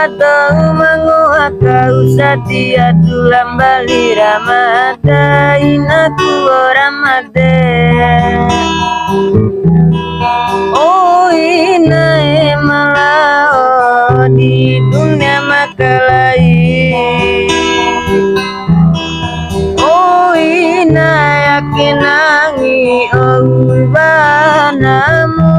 atau menguaka usatia tulang bali ramada inaku ramade oh ina malah di dunia makalai oh ina yakinangi oh banamu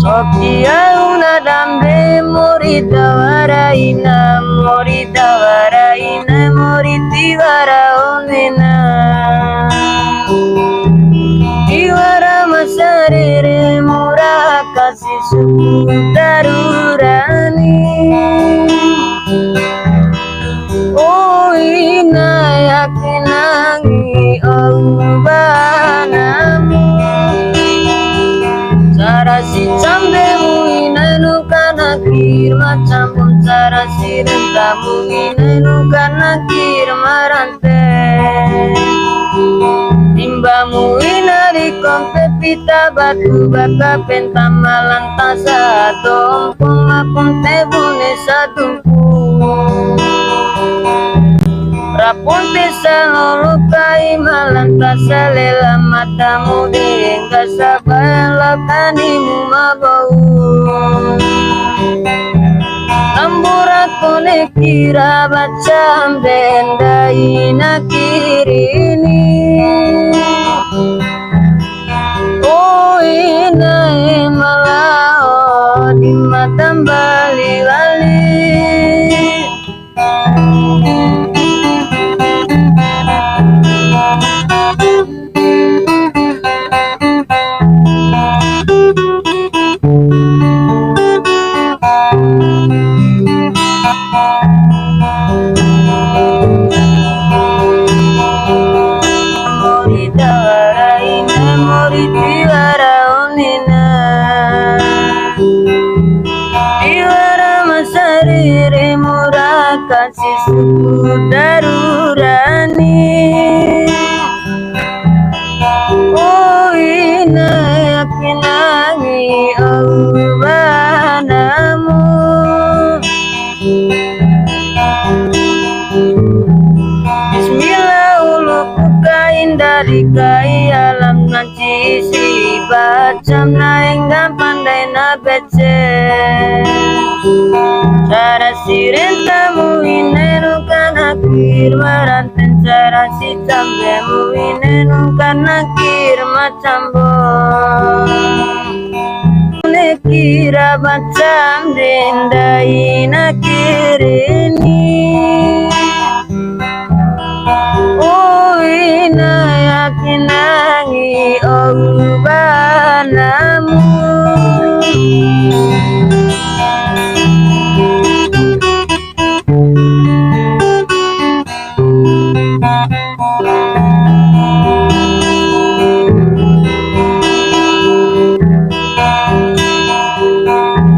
Sokia una dambe morita waraina morita waraina moriti waraonena Iwara masarere murah kasih suku darurani Oh ina yakinangi oh banamu Sarasi cambemu inenu kanakir macam pun sarasi rentamu inenu kanakir marante Timbamu ina di kompe pita batu baka pentamalan tasa tompong apun tebune sadumpu Rapunte salulukai malantasa lela matamu dengga sabala kanimu mabau Tamburaku nekira bacam benda inakirini Oh ina malah di mata bali-bali kasih suku darurani oh ina yakinangi oh banamu Bismillah ulu pukain dari kai alam nanti isi bacam naingga pandai na bece Cara sirentamu inenu kanakir maranten cara si cambemu inenu kanakir macambo Nekira macam denda inakirini Oh ina yakinangi oh banamu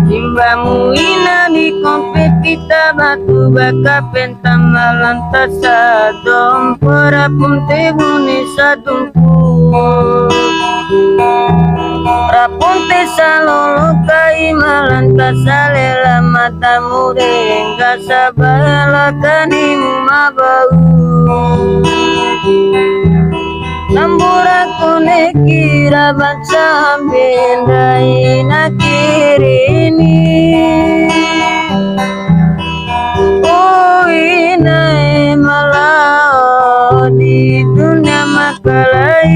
Timbamu ina di kompe pita batu baka pentamalan tasa dompora pun tebuni sadumpu Rapunte salulukai malantasa lela matamu dengga sabala kanimu mabau Tamburaku nekira bacam benda inakirini Oh ina malah di dunia makalai